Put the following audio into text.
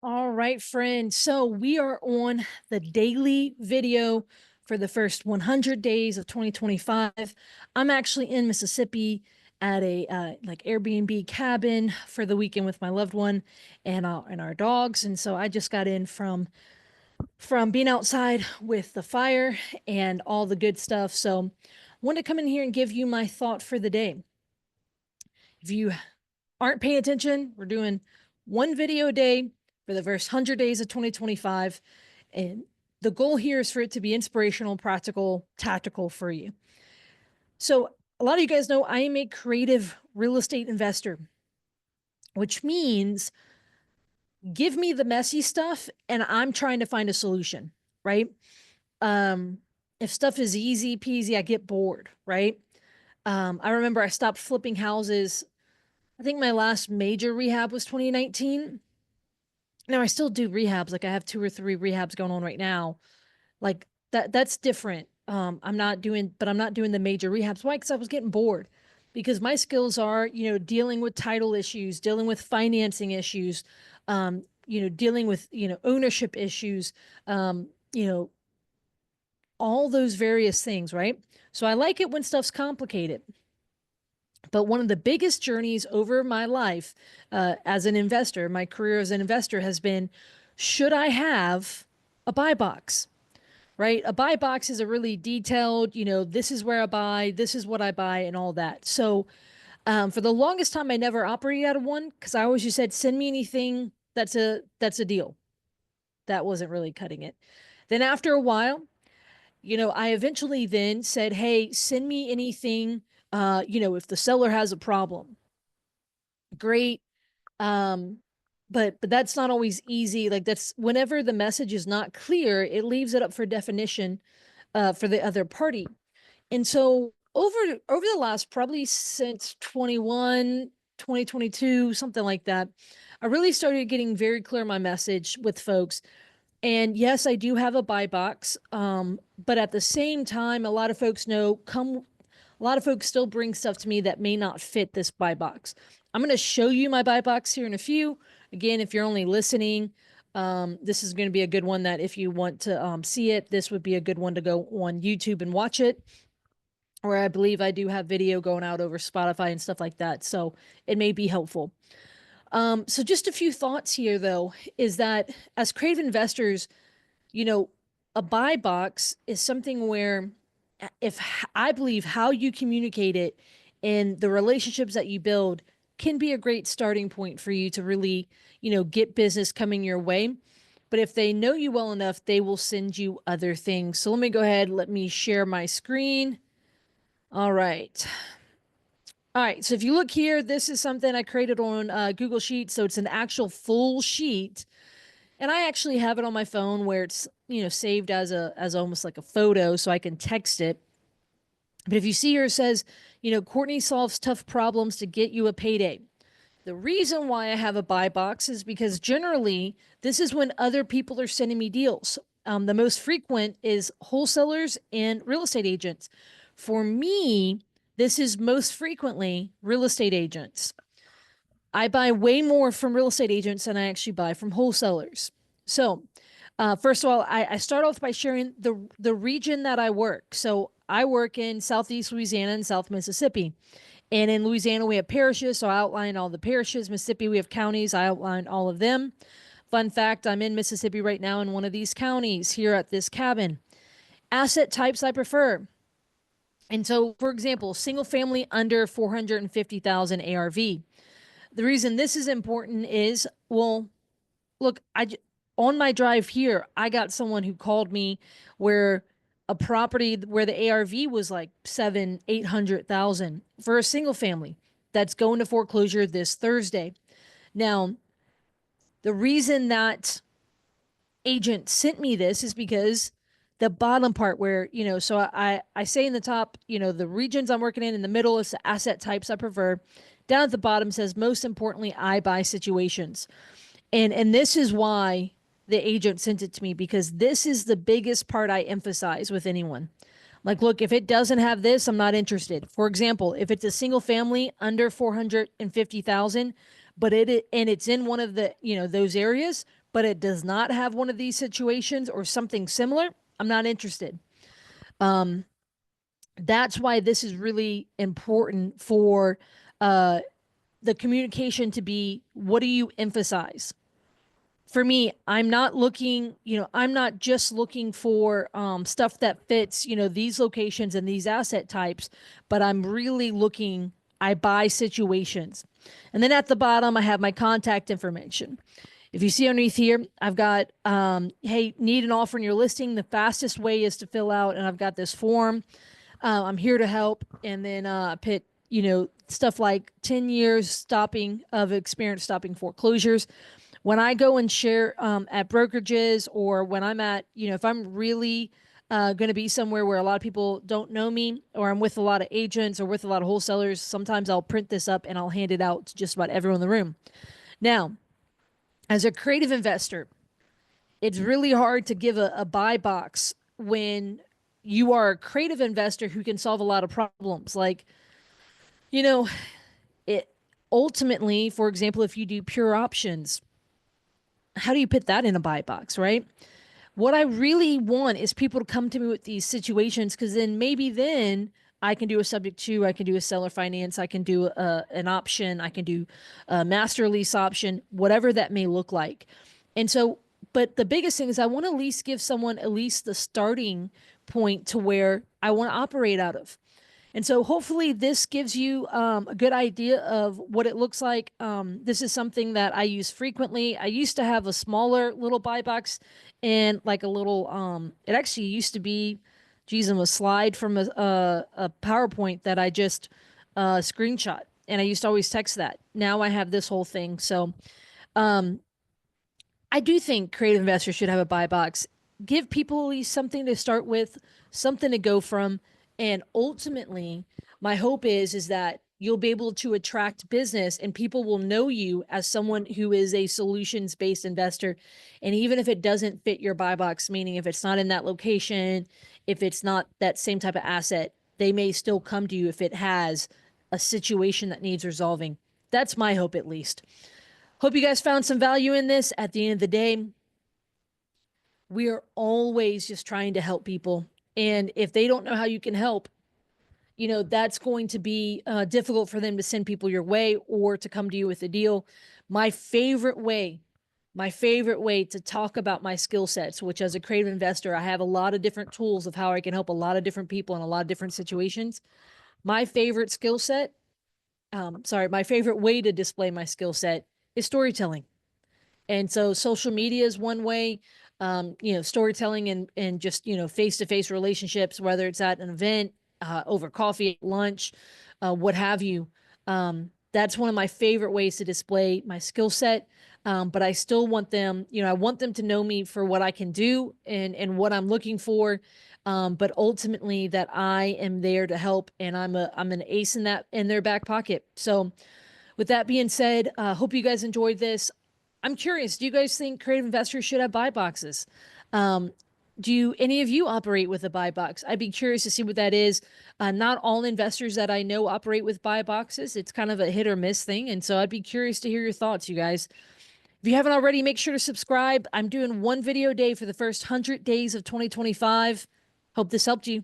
All right, friend. So we are on the daily video for the first 100 days of 2025. I'm actually in Mississippi at a like Airbnb cabin for the weekend with my loved one and our dogs. And so I just got in from being outside with the fire and all the good stuff. So I wanted to come in here and give you my thought for the day. If you aren't paying attention, we're doing one video a day for the first 100 days of 2025. And the goal here is for it to be inspirational, practical, tactical for you. So, a lot of you guys know I am a creative real estate investor, which means give me the messy stuff and I'm trying to find a solution, right? If stuff is easy peasy, I get bored, right? I remember I stopped flipping houses. I think my last major rehab was 2019. Now I still do rehabs. Like I have 2 or 3 rehabs going on right now. Like that's different. I'm not doing the major rehabs. Why? Because I was getting bored. Because my skills are, dealing with title issues, dealing with financing issues, dealing with, ownership issues, um, you know, all those various things, right? So I like it when stuff's complicated. But one of the biggest journeys over my life as an investor, my career as an investor has been, should I have a buy box? Right? A buy box is a really detailed, this is where I buy, this is what I buy, and all that. So for the longest time, I never operated out of one because I always just said, send me anything that's a deal. That wasn't really cutting it. Then after a while, I eventually then said, hey, send me anything, if the seller has a problem. Great. Um, but that's not always easy. Like that's whenever the message is not clear, it leaves it up for definition for the other party. And so over the last probably since 2022, something like that, I really started getting very clear my message with folks. And yes, I do have a buy box. But at the same time, a lot of folks a lot of folks still bring stuff to me that may not fit this buy box. I'm going to show you my buy box here in a few. Again, if you're only listening, this is going to be a good one that if you want to see it, this would be a good one to go on YouTube and watch it. Or I believe I do have video going out over Spotify and stuff like that. So it may be helpful. So just a few thoughts here, though, is that as creative investors, a buy box is something where if I believe how you communicate it and the relationships that you build can be a great starting point for you to really, get business coming your way. But if they know you well enough, they will send you other things. So let me go ahead. Let me share my screen. All right. All right. So if you look here, this is something I created on Google Sheets. So it's an actual full sheet. And I actually have it on my phone where it's, saved as almost like a photo so I can text it. But if you see here, it says, Courtney solves tough problems to get you a payday. The reason why I have a buy box is because generally this is when other people are sending me deals. The most frequent is wholesalers and real estate agents. For me, this is most frequently real estate agents. I buy way more from real estate agents than I actually buy from wholesalers. So, first of all, I start off by sharing the region that I work. So I work in Southeast Louisiana and South Mississippi. And in Louisiana, we have parishes, so I outline all the parishes. Mississippi, we have counties, I outline all of them. Fun fact, I'm in Mississippi right now in one of these counties here at this cabin. Asset types I prefer. And so, for example, single family under 450,000 ARV. The reason this is important is, well, look, on my drive here, I got someone who called me where a property where the ARV was like 800,000 for a single family that's going to foreclosure this Thursday. Now, the reason that agent sent me this is because the bottom part where, so I say in the top, the regions I'm working in the middle is the asset types I prefer. Down at the bottom says, most importantly, I buy situations. And this is why the agent sent it to me, because this is the biggest part I emphasize with anyone. Like, look, if it doesn't have this, I'm not interested. For example, if it's a single family under 450,000, but it's in one of the, those areas, but it does not have one of these situations or something similar, I'm not interested. That's why this is really important for the communication to be, what do you emphasize? For me, I'm not looking, I'm not just looking for stuff that fits, these locations and these asset types, but I'm really looking, I buy situations. And then at the bottom, I have my contact information. If you see underneath here, I've got, hey, need an offer in your listing. The fastest way is to fill out, and I've got this form. I'm here to help. And then put, stuff like 10 years stopping of experience stopping foreclosures. When I go and share at brokerages, or when I'm at, if I'm really going to be somewhere where a lot of people don't know me, or I'm with a lot of agents or with a lot of wholesalers, sometimes I'll print this up and I'll hand it out to just about everyone in the room. Now, as a creative investor, it's really hard to give a buy box when you are a creative investor who can solve a lot of problems. Like, it ultimately, for example, if you do pure options, how do you put that in a buy box, right? What I really want is people to come to me with these situations, because then I can do a subject to, I can do a seller finance, I can do an option, I can do a master lease option, whatever that may look like. And so, but the biggest thing is I want to at least give someone at least the starting point to where I want to operate out of. And so hopefully this gives you a good idea of what it looks like. This is something that I use frequently. I used to have a smaller little buy box, and like a little, it actually used to be, geez, a slide from a PowerPoint that I just screenshot. And I used to always text that. Now I have this whole thing. So I do think creative investors should have a buy box. Give people at least something to start with, something to go from. And ultimately, my hope is that you'll be able to attract business, and people will know you as someone who is a solutions-based investor. And even if it doesn't fit your buy box, meaning if it's not in that location, if it's not that same type of asset, they may still come to you if it has a situation that needs resolving. That's my hope, at least. Hope you guys found some value in this. At the end of the day, we are always just trying to help people. And if they don't know how you can help, that's going to be difficult for them to send people your way or to come to you with a deal. My favorite way to talk about my skill sets, which as a creative investor, I have a lot of different tools of how I can help a lot of different people in a lot of different situations. My favorite skill set, my favorite way to display my skill set is storytelling. And so social media is one way, storytelling and just, face-to-face relationships, whether it's at an event, over coffee, lunch, what have you. That's one of my favorite ways to display my skill set. But I still want them, I want them to know me for what I can do and what I'm looking for. But ultimately that I am there to help, and I'm an ace in their back pocket. So with that being said, hope you guys enjoyed this. I'm curious, do you guys think creative investors should have buy boxes? Do any of you operate with a buy box? I'd be curious to see what that is. Not all investors that I know operate with buy boxes. It's kind of a hit or miss thing. And so I'd be curious to hear your thoughts, you guys. If you haven't already, make sure to subscribe. I'm doing one video a day for the first 100 days of 2025. Hope this helped you.